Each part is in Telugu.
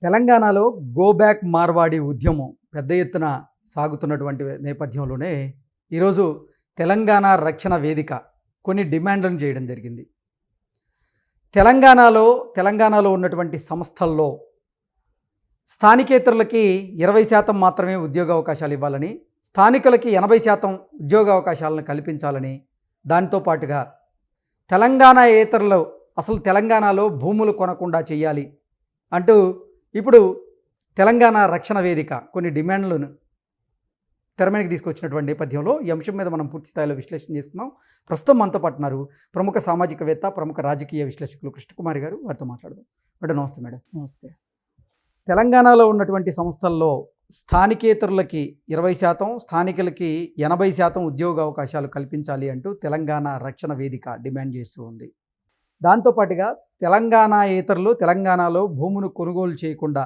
తెలంగాణలో గో బ్యాక్ మార్వాడి ఉద్యమం పెద్ద ఎత్తున సాగుతున్నటువంటి నేపథ్యంలోనే ఈరోజు తెలంగాణ రక్షణ వేదిక కొన్ని డిమాండ్లను చేయడం జరిగింది. తెలంగాణలో ఉన్నటువంటి సంస్థల్లో స్థానికేతరులకి 20% మాత్రమే ఉద్యోగ అవకాశాలు ఇవ్వాలని, స్థానికులకి 80% ఉద్యోగ అవకాశాలను కల్పించాలని, దాంతో పాటుగా తెలంగాణలో భూములు కొనకుండా చేయాలి అంటూ ఇప్పుడు తెలంగాణ రక్షణ వేదిక కొన్ని డిమాండ్లను తెరమీదకి తీసుకొచ్చినటువంటి నేపథ్యంలో ఈ అంశం మీద మనం పూర్తి స్థాయిలో విశ్లేషణ చేసుకున్నాం. ప్రస్తుతం మనతో పాటు ఉన్నారు ప్రముఖ సామాజికవేత్త, ప్రముఖ రాజకీయ విశ్లేషకులు కృష్ణకుమారి గారు. వారితో మాట్లాడదాం. మేడం నమస్తే. మేడం నమస్తే. తెలంగాణలో ఉన్నటువంటి సంస్థల్లో స్థానికేతరులకి 20%, స్థానికులకి 80% ఉద్యోగ అవకాశాలు కల్పించాలి అంటూ తెలంగాణ రక్షణ వేదిక డిమాండ్ చేస్తూ ఉంది. దాంతోపాటుగా తెలంగాణలో భూమును కొనుగోలు చేయకుండా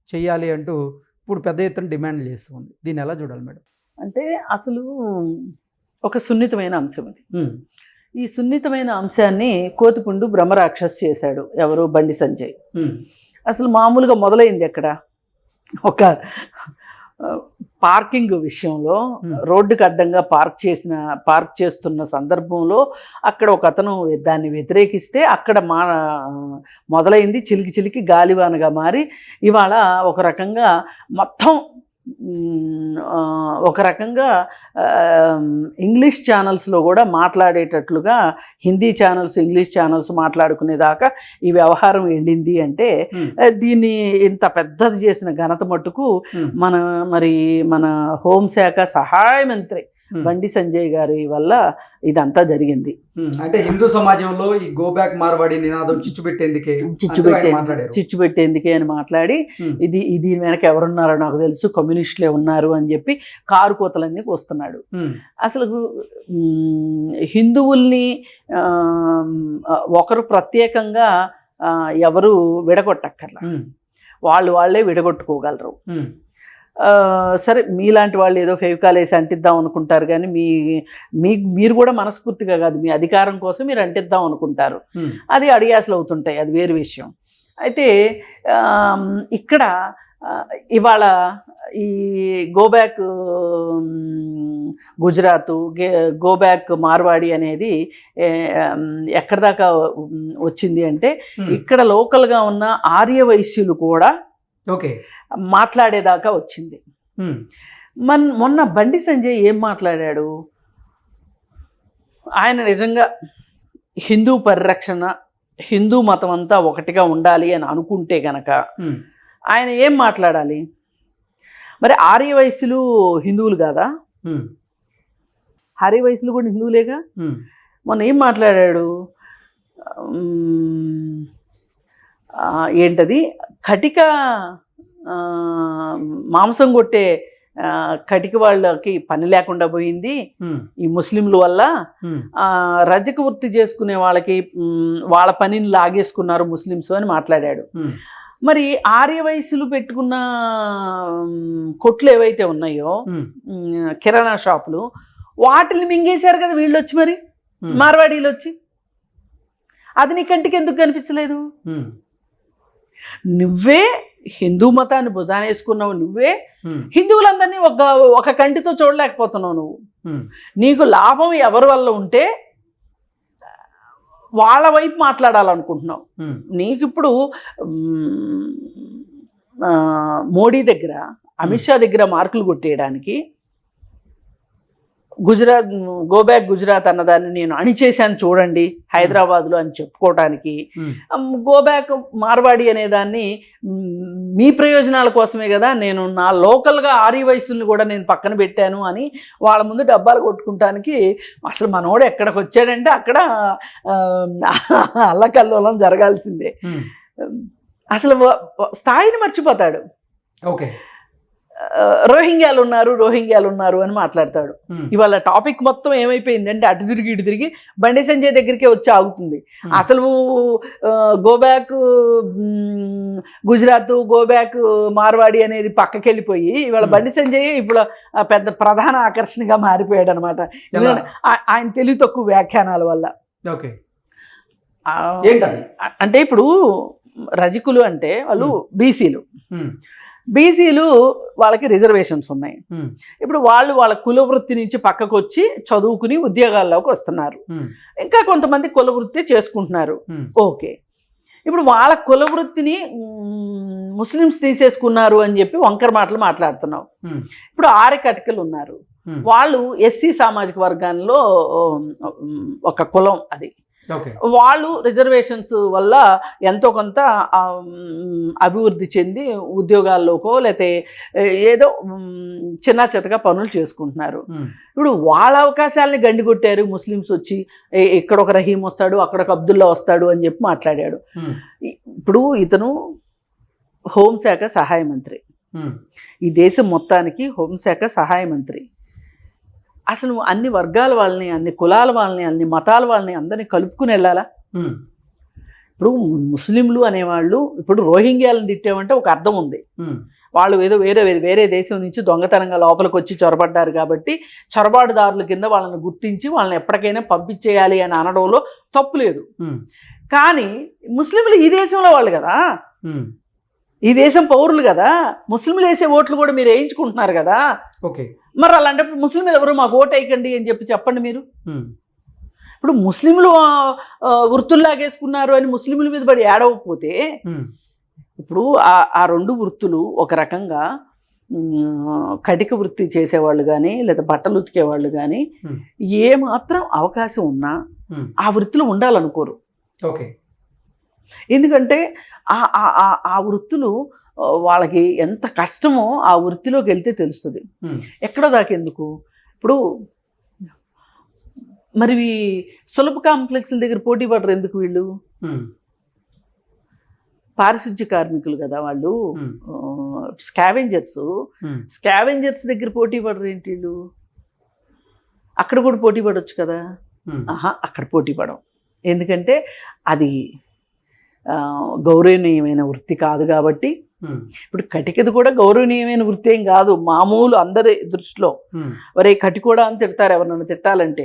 చేయాలి అంటూ ఇప్పుడు పెద్ద ఎత్తున డిమాండ్లు చేస్తూ ఉంది. దీన్ని ఎలా చూడాలి మేడం? అంటే అసలు ఒక సున్నితమైన అంశం ఇది. ఈ సున్నితమైన అంశాన్ని కోతిపుండు బ్రహ్మరాక్షస్ చేశాడు. ఎవరు? బండి సంజయ్. అసలు మామూలుగా మొదలైంది ఎక్కడ? ఒక పార్కింగ్ విషయంలో రోడ్డుకి అడ్డంగా పార్క్ చేస్తున్న సందర్భంలో అక్కడ ఒక అతను దాన్ని వ్యతిరేకిస్తే అక్కడ మొదలైంది చిలికి గాలివానగా మారి ఇవాళ ఒక రకంగా మొత్తం ఇంగ్లీష్ ఛానల్స్లో కూడా మాట్లాడేటట్లుగా హిందీ ఛానల్స్, ఇంగ్లీష్ ఛానల్స్ మాట్లాడుకునేదాకా ఈ వ్యవహారం వెళ్ళింది. అంటే దీన్ని ఇంత పెద్దది చేసిన ఘనత మట్టుకు మన హోంశాఖ సహాయ మంత్రి బండి సంజయ్ గారి వల్ల ఇదంతా జరిగింది. అంటే హిందూ సమాజంలో ఈ గో బ్యాక్ మార్వాడి నినాదం చిచ్చుపెట్టేందుకే అని మాట్లాడి దీని వెనక ఎవరున్నారో నాకు తెలుసు, కమ్యూనిస్టులే ఉన్నారు అని చెప్పి కారు కోతలన్నీ వస్తున్నాడు. అసలు హిందువుల్ని ఒకరు ప్రత్యేకంగా ఎవరు విడగొట్టక్కర్లా, వాళ్ళే విడగొట్టుకోగలరు. సరే, మీలాంటి వాళ్ళు ఏదో ఫెవికాల్ వేసి అంటిద్దాం అనుకుంటారు, కానీ మీరు కూడా మనస్ఫూర్తిగా కాదు, మీ అధికారం కోసం మీరు అంటిద్దాం అనుకుంటారు. అది అడియాసలు అవుతుంటాయి, అది వేరు విషయం. అయితే ఇక్కడ ఇవాళ ఈ గోబ్యాక్ గుజరాత్, గోబ్యాక్ మార్వాడి అనేది ఎక్కడి దాకా వచ్చింది అంటే ఇక్కడ లోకల్గా ఉన్న ఆర్య వైశ్యులు కూడా మాట్లాడేదాకా వచ్చింది. మొన్న బండి సంజయ్ ఏం మాట్లాడాడు? ఆయన నిజంగా హిందూ పరిరక్షణ, హిందూ మతం అంతా ఒకటిగా ఉండాలి అని అనుకుంటే గనక ఆయన ఏం మాట్లాడాలి? మరి ఆర్య వయస్సులు హిందువులు కాదా? ఆర్య వయస్సులు కూడా హిందువులేగా. మొన్న ఏం మాట్లాడాడు? ఏంటది? కటిక మాంసం కొట్టే కటిక వాళ్ళకి పని లేకుండా పోయింది ఈ ముస్లింల వల్ల. రజక వృత్తి చేసుకునే వాళ్ళకి వాళ్ళ పనిని లాగేసుకున్నారు ముస్లిమ్స్ అని మాట్లాడాడు. మరి ఆర్య వయస్సులు పెట్టుకున్న కొట్లు ఏవైతే ఉన్నాయో, కిరాణా షాపులు, వాటిని మింగేశారు కదా వీళ్ళు వచ్చి, మరి మార్వాడీలు వచ్చి. అది నీ కంటికి ఎందుకు కనిపించలేదు? నువ్వే హిందూ మతాన్ని భుజాన వేసుకున్నావు, నువ్వే హిందువులందరినీ ఒక కంటితో చూడలేకపోతున్నావు. నువ్వు నీకు లాభం ఎవరి వల్ల ఉంటే వాళ్ళ వైపు మాట్లాడాలనుకుంటున్నావు. నీకు ఇప్పుడు మోడీ దగ్గర, అమిత్ షా దగ్గర మార్కులు కొట్టేయడానికి గోబ్యాక్ గుజరాత్ అన్నదాన్ని నేను అణిచేశాను చూడండి హైదరాబాద్లో అని చెప్పుకోవడానికి, గోబ్యాక్ మార్వాడి అనేదాన్ని మీ ప్రయోజనాల కోసమే కదా నేను నా లోకల్గా ఆర్య వయసుల్ని కూడా నేను పక్కన పెట్టాను అని వాళ్ళ ముందు డబ్బాలు కొట్టుకుంటానికి అసలు మనోడు ఎక్కడికి వచ్చాడంటే అక్కడ అల్లకల్లోలం జరగాల్సిందే. అసలు స్థాయిని మర్చిపోతాడు. రోహింగ్యాలు ఉన్నారు అని మాట్లాడతాడు. ఇవాళ టాపిక్ మొత్తం ఏమైపోయిందంటే అటు తిరిగి ఇటు తిరిగి బండి సంజయ్ దగ్గరికే వచ్చి ఆగుతుంది. అసలు గోబ్యాక్ గుజరాత్, గోబ్యాక్ మార్వాడి అనేది పక్కకి వెళ్ళిపోయి ఇవాళ బండి సంజయ్ ఇప్పుడు పెద్ద ప్రధాన ఆకర్షణగా మారిపోయాడు అనమాట. ఆయన తెలివి తక్కువ వ్యాఖ్యానాల వల్ల. అంటే ఇప్పుడు రజకులు అంటే వాళ్ళు బీసీలు వాళ్ళకి రిజర్వేషన్స్ ఉన్నాయి. ఇప్పుడు వాళ్ళ కుల వృత్తి నుంచి పక్కకు వచ్చి చదువుకుని ఉద్యోగాల్లోకి వస్తున్నారు. ఇంకా కొంతమంది కుల వృత్తి చేసుకుంటున్నారు. ఓకే, ఇప్పుడు వాళ్ళ కుల వృత్తిని ముస్లిమ్స్ తీసేసుకున్నారు అని చెప్పి వంకర మాటలు మాట్లాడుతున్నావు. ఇప్పుడు ఆర్యకటికలు ఉన్నారు, వాళ్ళు ఎస్సీ సామాజిక వర్గాల్లో ఒక కులం, అది వాళ్ళు రిజర్వేషన్స్ వల్ల ఎంతో కొంత అభివృద్ధి చెంది ఉద్యోగాల్లోకో లేకపోతే ఏదో చిన్న చితగా పనులు చేసుకుంటున్నారు. ఇప్పుడు వాళ్ళ అవకాశాలని గండికొట్టారు ముస్లిమ్స్ వచ్చి, ఇక్కడ ఒక రహీం వస్తాడు, అక్కడ ఒక అబ్దుల్లా వస్తాడు అని చెప్పి మాట్లాడాడు. ఇప్పుడు ఇతను హోంశాఖ సహాయ మంత్రి, ఈ దేశం మొత్తానికి హోంశాఖ సహాయ మంత్రి. అసలు అన్ని వర్గాల వాళ్ళని, అన్ని కులాల వాళ్ళని, అన్ని మతాల వాళ్ళని అందరినీ కలుపుకుని వెళ్ళాలా? ఇప్పుడు ముస్లింలు అనేవాళ్ళు, ఇప్పుడు రోహింగ్యాలను తిట్టామంటే ఒక అర్థం ఉంది. వాళ్ళు ఏదో వేరే దేశం నుంచి దొంగతనంగా లోపలికి వచ్చి చొరబడ్డారు కాబట్టి చొరబాటుదారుల కింద వాళ్ళని గుర్తించి వాళ్ళని ఎప్పటికైనా పంపించేయాలి అని అనడంలో తప్పు లేదు. కానీ ముస్లింలు ఈ దేశంలో వాళ్ళు కదా, ఈ దేశం పౌరులు కదా, ముస్లింలు వేసే ఓట్లు కూడా మీరు వేయించుకుంటున్నారు కదా. ఓకే, మరి అలాంటప్పుడు ముస్లింలు ఎవరు మాకు ఓటు వేయకండి అని చెప్పండి మీరు. ఇప్పుడు ముస్లింలు వృత్తుల్లాగేసుకున్నారు అని ముస్లింల మీద పడి ఏడవకపోతే, ఇప్పుడు ఆ రెండు వృత్తులు ఒక రకంగా కటిక వృత్తి చేసేవాళ్ళు కానీ లేదా బట్టలు ఉతికేవాళ్ళు కానీ ఏ మాత్రం అవకాశం ఉన్నా ఆ వృత్తిలో ఉండాలనుకోరు. ఓకే, ఎందుకంటే ఆ వృత్తులు వాళ్ళకి ఎంత కష్టమో ఆ వృత్తిలోకి వెళ్తే తెలుస్తుంది. ఎక్కడో దాకెందుకు, ఇప్పుడు మరి సులభ కాంప్లెక్స్ల దగ్గర పోటీ పడరు ఎందుకు? వీళ్ళు పారిశుద్ధ్య కార్మికులు కదా వాళ్ళు, స్కావెంజర్స్ దగ్గర పోటీ పడరు ఏంటి వీళ్ళు? అక్కడ కూడా పోటీ పడవచ్చు కదా. అక్కడ పోటీ పడం, ఎందుకంటే అది గౌరవనీయమైన వృత్తి కాదు కాబట్టి. ఇప్పుడు కటికది కూడా గౌరవనీయమైన వృత్తి ఏం కాదు మామూలు అందరి దృష్టిలో. వరే కటి కూడా అని తిడతారు ఎవరన్నా తిట్టాలంటే,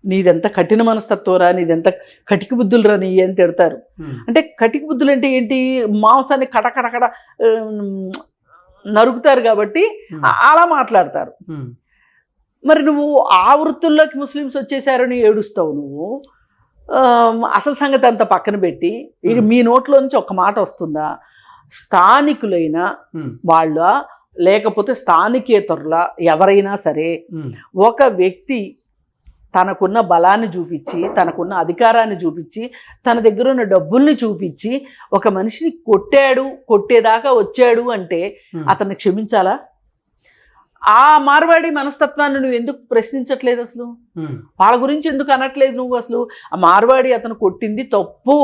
నీదెంత కఠిన మనస్తత్వరా, నీదెంత కటిక బుద్ధులురా నీ అని తిడతారు. అంటే కటిక బుద్ధులు అంటే ఏంటి? మాంసాన్ని కడకడకడ నరుకుతారు కాబట్టి అలా మాట్లాడతారు. మరి నువ్వు ఆ వృత్తుల్లోకి ముస్లిమ్స్ వచ్చేసారని ఏడుస్తావు నువ్వు. అసలు సంగతి అంతా పక్కన పెట్టి ఇక మీ నోట్లో నుంచి ఒక మాట వస్తుందా? స్థానికులైన వాళ్ళ లేకపోతే స్థానికేతరుల ఎవరైనా సరే ఒక వ్యక్తి తనకున్న బలాన్ని చూపించి, తనకున్న అధికారాన్ని చూపించి, తన దగ్గర ఉన్న డబ్బుల్ని చూపించి ఒక మనిషిని కొట్టేదాకా వచ్చాడు అంటే అతన్ని క్షమించాలా? ఆ మార్వాడి మనస్తత్వాన్ని నువ్వు ఎందుకు ప్రశ్నించట్లేదు? అసలు వాళ్ళ గురించి ఎందుకు అనట్లేదు నువ్వు? అసలు ఆ మార్వాడి అతను కొట్టింది తప్పు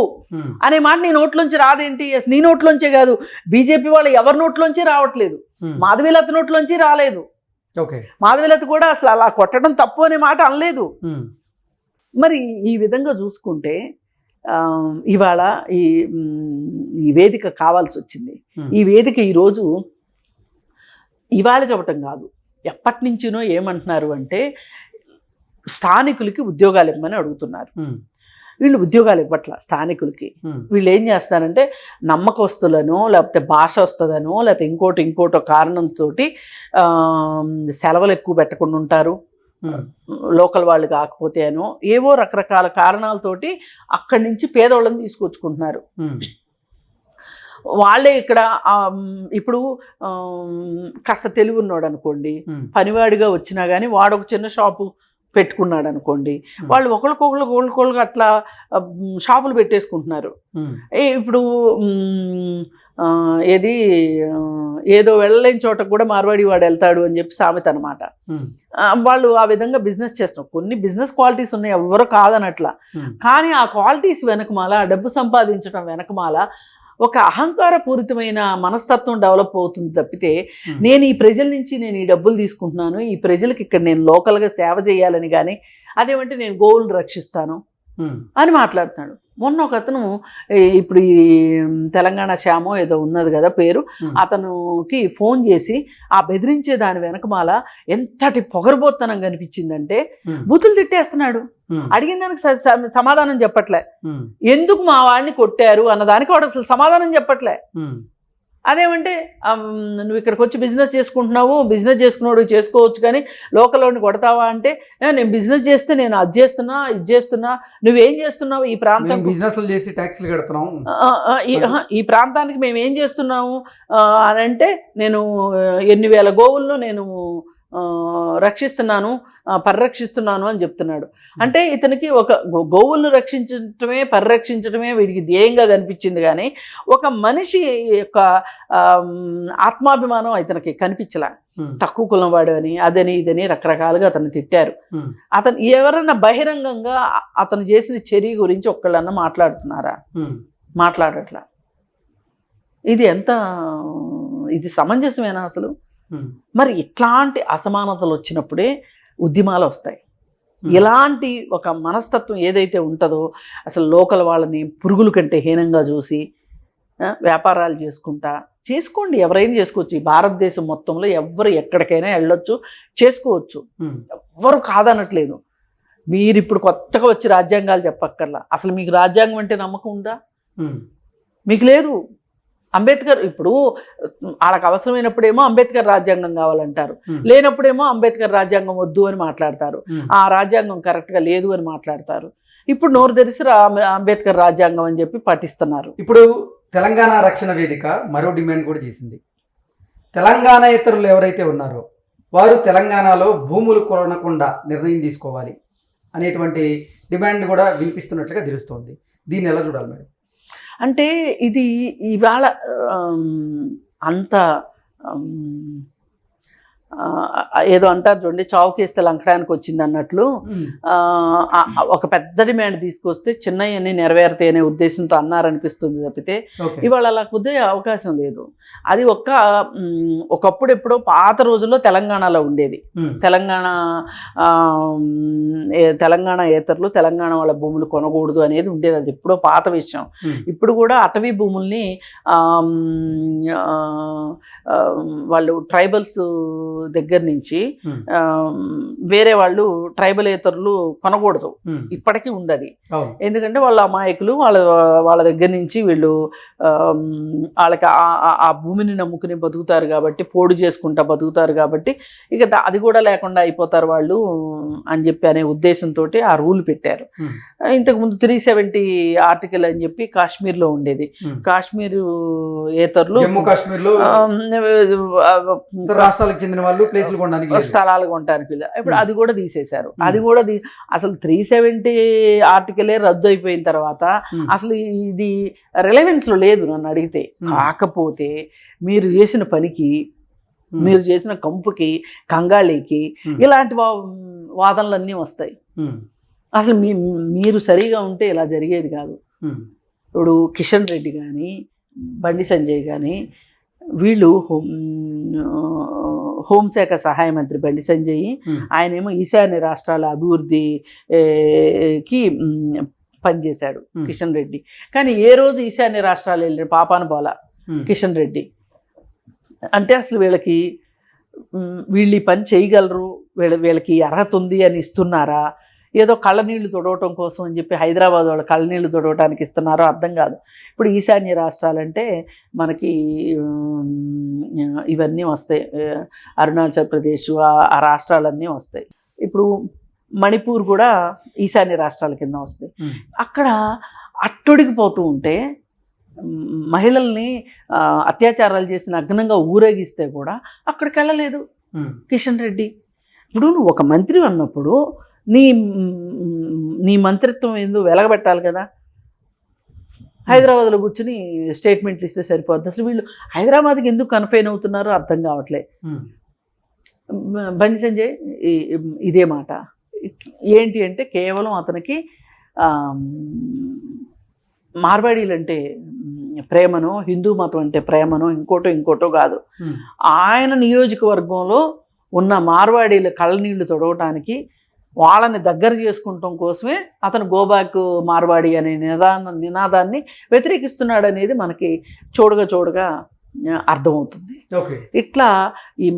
అనే మాట నీ నోట్లోంచి రాదేంటి? నీ నోట్లోంచే కాదు, బీజేపీ వాళ్ళు ఎవరి నోట్లోంచి రావట్లేదు, మాధవీలత నోట్లోంచి రాలేదు. మాధవీలత కూడా అసలు అలా కొట్టడం తప్పు అనే మాట అనలేదు. మరి ఈ విధంగా చూసుకుంటే ఇవాళ ఈ వేదిక కావాల్సి వచ్చింది. ఈ వేదిక ఈరోజు ఇవాళ చెప్పటం కాదు, ఎప్పటి నుంచినో ఏమంటున్నారు అంటే స్థానికులకి ఉద్యోగాలు ఇవ్వమని అడుగుతున్నారు. వీళ్ళు ఉద్యోగాలు ఇవ్వట్ల స్థానికులకి. వీళ్ళు ఏం చేస్తారంటే నమ్మకస్తులనో లేకపోతే భాష వస్తుందనో లేకపోతే ఇంకోటో కారణంతో సెలవులు ఎక్కువ పెట్టకుండా ఉంటారు, లోకల్ వాళ్ళు కాకపోతే అనో ఏవో రకరకాల కారణాలతోటి అక్కడి నుంచి పేదవాళ్ళని తీసుకొచ్చుకుంటున్నారు. వాళ్ళే ఇక్కడ ఇప్పుడు కాస్త తెలివి ఉన్నాడు అనుకోండి, పనివాడిగా వచ్చినా కానీ వాడు ఒక చిన్న షాపు పెట్టుకున్నాడు అనుకోండి, వాళ్ళు ఒకళ్ళకొకళ్ళు అట్లా షాపులు పెట్టేసుకుంటున్నారు. ఇప్పుడు ఏదో వెళ్ళలేని చోటకు కూడా మార్వాడి వాడు వెళ్తాడు అని చెప్పి సామెత అనమాట. వాళ్ళు ఆ విధంగా బిజినెస్ చేస్తున్నారు. కొన్ని బిజినెస్ క్వాలిటీస్ ఉన్నాయి, ఎవరు కాదనట్లా. కానీ ఆ క్వాలిటీస్ వెనకమాల, డబ్బు సంపాదించడం వెనకమాల ఒక అహంకారపూరితమైన మనస్తత్వం డెవలప్ అవుతుంది తప్పితే నేను ఈ ప్రజల నుంచి నేను ఈ డబ్బులు తీసుకుంటున్నాను, ఈ ప్రజలకు ఇక్కడ నేను లోకల్గా సేవ చేయాలని కానీ, అదేమంటే నేను గోవులను రక్షిస్తాను అని మాట్లాడుతున్నాడు. మొన్న ఒక అతను ఇప్పుడు ఈ తెలంగాణ శ్యామో ఏదో ఉన్నది కదా పేరు, అతనుకి ఫోన్ చేసి ఆ బెదిరించే దాని వెనకమాల ఎంతటి పొగరబోత్తనం కనిపించిందంటే బూతులు తిట్టేస్తున్నాడు. అడిగిన దానికి సమాధానం చెప్పట్లే. ఎందుకు మా వాడిని కొట్టారు అన్నదానికి వాడు అసలు సమాధానం చెప్పట్లే. అదేమంటే నువ్వు ఇక్కడికి వచ్చి బిజినెస్ చేసుకుంటున్నావు, బిజినెస్ చేసుకున్నాడు చేసుకోవచ్చు, కానీ లోకల్లోని కొడతావా అంటే నేను బిజినెస్ చేస్తే నేను అది చేస్తున్నా ఇది చేస్తున్నా, నువ్వేం చేస్తున్నావు ఈ ప్రాంతం, బిజినెస్లు చేసి ట్యాక్స్లు కడుతున్నాం, ఈ ప్రాంతానికి మేము ఏం చేస్తున్నాము అని అంటే నేను ఎన్ని వేల గోవులను నేను రక్షిస్తున్నాను పరిరక్షిస్తున్నాను అని చెప్తున్నాడు. అంటే ఇతనికి ఒక గోవులను రక్షించటమే పరిరక్షించటమే వీడికి ధ్యేయంగా కనిపించింది, కానీ ఒక మనిషి యొక్క ఆత్మాభిమానం ఇతనికి కనిపించలే. తక్కువ కులం వాడు అని అదని ఇదని రకరకాలుగా అతను తిట్టారు. అతను ఎవరన్నా బహిరంగంగా అతను చేసిన చర్య గురించి ఒక్కళ్ళన్నా మాట్లాడుతున్నారా? మాట్లాడట్లా. ఇది సమంజసమేనా అసలు? మరి ఇట్లాంటి అసమానతలు వచ్చినప్పుడే ఉద్యమాలు వస్తాయి. ఇలాంటి ఒక మనస్తత్వం ఏదైతే ఉంటుందో, అసలు లోకల్ వాళ్ళని పురుగుల కంటే హీనంగా చూసి వ్యాపారాలు చేసుకోండి, ఎవరైనా చేసుకోవచ్చు. ఈ భారతదేశం మొత్తంలో ఎవరు ఎక్కడికైనా వెళ్ళొచ్చు, చేసుకోవచ్చు, ఎవ్వరు కాదనట్లేదు. మీరు ఇప్పుడు కొత్తగా వచ్చి రాజ్యాంగాలు చెప్పక్కర్లా. అసలు మీకు రాజ్యాంగం అంటే నమ్మకం ఉందా? మీకు లేదు. అంబేద్కర్ ఇప్పుడు వాళ్ళకి అవసరమైనప్పుడేమో అంబేద్కర్ రాజ్యాంగం కావాలంటారు, లేనప్పుడేమో అంబేద్కర్ రాజ్యాంగం వద్దు అని మాట్లాడతారు, ఆ రాజ్యాంగం కరెక్ట్గా లేదు అని మాట్లాడతారు. ఇప్పుడు నోరు తెరిసి అంబేద్కర్ రాజ్యాంగం అని చెప్పి పాటిస్తున్నారు. ఇప్పుడు తెలంగాణ రక్షణ వేదిక మరో డిమాండ్ కూడా చేసింది. తెలంగాణేతరులు ఎవరైతే ఉన్నారో వారు తెలంగాణలో భూములు కొనకుండా నిర్ణయం తీసుకోవాలి అనేటువంటి డిమాండ్ కూడా వినిపిస్తున్నట్లుగా తెలుస్తోంది. దీన్ని ఎలా చూడాలి మేడం? అంటే ఇది ఇవాళ అంత ఏదో అంటారు చూడండి, చావుకేస్తే లంకడానికి వచ్చింది అన్నట్లు ఒక పెద్ద డిమాండ్ తీసుకొస్తే చిన్నయన్ని నెరవేరుతాయి అనే ఉద్దేశంతో అన్నారనిపిస్తుంది తప్పితే ఇవాళ అలా కుదిరే అవకాశం లేదు. అది ఒకప్పుడు ఎప్పుడో పాత రోజుల్లో తెలంగాణలో ఉండేది. తెలంగాణ ఏతరులు తెలంగాణ వాళ్ళ భూములు కొనకూడదు అనేది ఉండేది. అది ఎప్పుడో పాత విషయం. ఇప్పుడు కూడా అటవీ భూముల్ని వాళ్ళు ట్రైబల్స్ దగ్గర నుంచి వేరే వాళ్ళు ట్రైబలేతరులు కొనకూడదు, ఇప్పటికీ ఉండదు. ఎందుకంటే వాళ్ళ అమాయకులు వాళ్ళ దగ్గర నుంచి వీళ్ళు వాళ్ళకి ఆ భూమిని నమ్ముకుని బతుకుతారు కాబట్టి, పోడు చేసుకుంటా బతుకుతారు కాబట్టి ఇక అది కూడా లేకుండా అయిపోతారు వాళ్ళు అని చెప్పి అనే ఉద్దేశంతో ఆ రూల్ పెట్టారు. ఇంతకుముందు 370 ఆర్టికల్ అని చెప్పి కాశ్మీర్లో ఉండేది. కాశ్మీర్ ఏతరులు జమ్మూ కాశ్మీర్లో రాష్ట్రాలకు చెందిన వాళ్ళు స్థలాలు కొనడానికి ఇప్పుడు అది కూడా తీసేశారు. అది కూడా అసలు 370 ఆర్టికలే రద్దు అయిపోయిన తర్వాత అసలు ఇది రిలవెన్స్ లో లేదు నన్ను అడిగితే. కాకపోతే మీరు చేసిన పనికి, మీరు చేసిన కంపుకి, కంగాళీకి ఇలాంటి వాదనలన్నీ వస్తాయి. అసలు మీరు సరిగా ఉంటే ఇలా జరిగేది కాదు. ఇప్పుడు కిషన్ రెడ్డి కానీ బండి సంజయ్ కానీ వీళ్ళు హోంశాఖ సహాయ మంత్రి బండి సంజయ్, ఆయనేమో ఈశాన్య రాష్ట్రాల అభివృద్ధికి పనిచేశాడు కిషన్ రెడ్డి. కానీ ఏ రోజు ఈశాన్య రాష్ట్రాలు వెళ్ళిన పాపాన పోలా కిషన్ రెడ్డి. అంటే అసలు వీళ్ళు ఈ పని చేయగలరు, వీళ్ళకి అర్హత ఉంది అని ఇస్తున్నారా, ఏదో కళ్ళనీళ్ళు తొడవటం కోసం అని చెప్పి హైదరాబాద్ వాళ్ళు కళ్ళనీళ్ళు తొడవటానికి ఇస్తున్నారో అర్థం కాదు. ఇప్పుడు ఈశాన్య రాష్ట్రాలంటే మనకి ఇవన్నీ వస్తాయి, అరుణాచల్ ప్రదేశ్ ఆ రాష్ట్రాలన్నీ వస్తాయి. ఇప్పుడు మణిపూర్ కూడా ఈశాన్య రాష్ట్రాల కింద వస్తాయి. అక్కడ అట్టొడిగిపోతూ ఉంటే మహిళల్ని అత్యాచారాలు చేసి నగ్నంగా ఊరేగిస్తే కూడా అక్కడికి వెళ్ళలేదు కిషన్ రెడ్డి. ఇప్పుడు నువ్వు ఒక మంత్రి అన్నప్పుడు నీ మంత్రిత్వం ఏందో వెలగబెట్టాలి కదా. హైదరాబాద్లో కూర్చుని స్టేట్మెంట్లు ఇస్తే సరిపోద్ది. అసలు వీళ్ళు హైదరాబాద్కి ఎందుకు కన్ఫైన్ అవుతున్నారో అర్థం కావట్లే. బండి సంజయ్ ఇదే మాట ఏంటి అంటే కేవలం అతనికి మార్వాడీలు అంటే ప్రేమనో, హిందూ మతం అంటే ప్రేమనో, ఇంకోటో కాదు. ఆయన నియోజకవర్గంలో ఉన్న మార్వాడీల కళ్ళనీళ్లు తొడవటానికి వాళ్ళని దగ్గర చేసుకుంటాం కోసమే అతను గోబ్యాక్ మార్వాడి అనే నినాదాన్ని వ్యతిరేకిస్తున్నాడు అనేది మనకి చూడగా అర్థమవుతుంది. ఓకే. ఇట్లా ఈ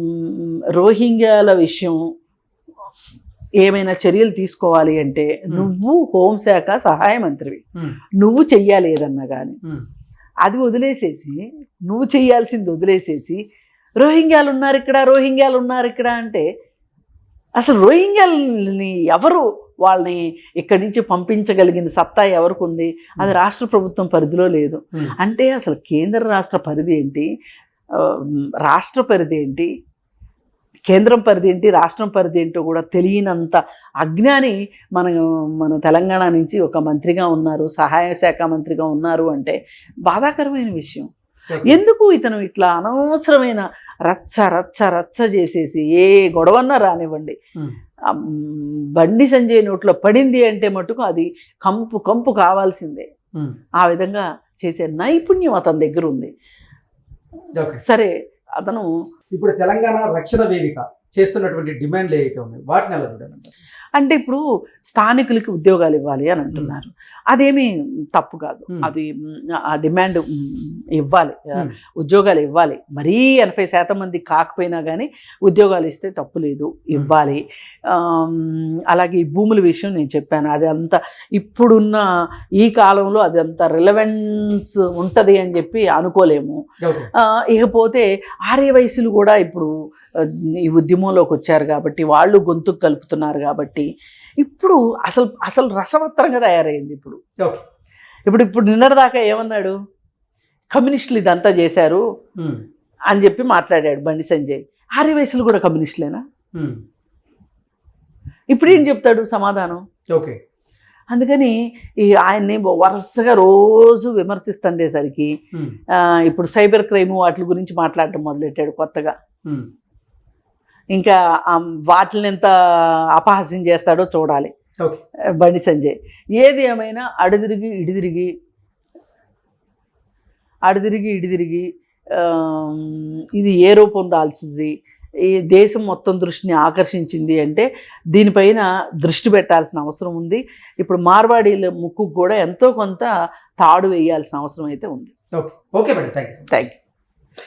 రోహింగ్యాల విషయం ఏమైనా చర్యలు తీసుకోవాలి అంటే నువ్వు హోంశాఖ సహాయ మంత్రివి, నువ్వు చెయ్యాలి ఏదన్నా కానీ. అది వదిలేసేసి, నువ్వు చెయ్యాల్సింది వదిలేసేసి రోహింగ్యాలు ఉన్నారు ఇక్కడ అంటే అసలు రోహింగ్యాలని ఎవరు వాళ్ళని ఇక్కడి నుంచి పంపించగలిగిన సత్తా ఎవరికి ఉంది? అది రాష్ట్ర ప్రభుత్వం పరిధిలో లేదు. అంటే అసలు కేంద్ర రాష్ట్ర పరిధి ఏంటి, రాష్ట్ర పరిధి ఏంటి, కేంద్రం పరిధి ఏంటి, రాష్ట్రం పరిధి ఏంటో కూడా తెలియనంత అజ్ఞాని మన తెలంగాణ నుంచి ఒక మంత్రిగా ఉన్నారు, సహాయ శాఖ మంత్రిగా ఉన్నారు అంటే బాధాకరమైన విషయం. ఎందుకు ఇతను ఇట్లా అనవసరమైన రచ్చ చేసేసి ఏ గొడవన్నా రానివ్వండి, బండి సంజయ్ నోట్లో పడింది అంటే మటుకు అది కంపు కావాల్సిందే. ఆ విధంగా చేసే నైపుణ్యం అతని దగ్గర ఉంది. సరే, అతను ఇప్పుడు తెలంగాణ రక్షణ వేదిక చేస్తున్నటువంటి డిమాండ్లు ఏవైతే ఉన్నాయి వాటిని ఎలా చూడాలంటారు? అంటే ఇప్పుడు స్థానికులకి ఉద్యోగాలు ఇవ్వాలి అని అంటున్నారు. అదేమీ తప్పు కాదు, అది ఆ డిమాండ్ ఇవ్వాలి, ఉద్యోగాలు ఇవ్వాలి. మరీ 80% మంది కాకపోయినా కానీ ఉద్యోగాలు ఇస్తే తప్పు లేదు, ఇవ్వాలి. అలాగే ఈ భూముల విషయం నేను చెప్పాను, అది అంత ఇప్పుడున్న ఈ కాలంలో అది అంత రిలవెన్స్ ఉంటుంది అని చెప్పి అనుకోలేము. ఇకపోతే ఆర్య వయసులు కూడా ఇప్పుడు ఈ ఉద్యమంలోకి వచ్చారు కాబట్టి వాళ్ళు గొంతుకు కలుపుతున్నారు కాబట్టి ఇప్పుడు అసలు రసవత్తరంగా తయారైంది. ఇప్పుడు నిన్నటిదాకా ఏమన్నాడు, కమ్యూనిస్టులు ఇదంతా చేశారు అని చెప్పి మాట్లాడాడు బండి సంజయ్. ఆర్య వయసులు కూడా కమ్యూనిస్టులేనా? ఇప్పుడు ఏం చెప్తాడు సమాధానం? ఓకే. అందుకని ఆయన్ని వరుసగా రోజు విమర్శిస్తుండేసరికి ఇప్పుడు సైబర్ క్రైమ్ వాటి గురించి మాట్లాడటం మొదలెట్టాడు కొత్తగా. ఇంకా వాటిని ఎంత అపహాస్యం చేస్తాడో చూడాలి బండి సంజయ్. ఏది ఏమైనా అడుదిరిగి ఇడిదిరిగి ఇది ఏ రూపం దాల్చింది, ఈ దేశం మొత్తం దృష్టిని ఆకర్షించింది అంటే దీనిపైన దృష్టి పెట్టాల్సిన అవసరం ఉంది. ఇప్పుడు మార్వాడీల ముక్కు కూడా ఎంతో కొంత తాడు వేయాల్సిన అవసరం అయితే ఉంది. Okay madam, thank you.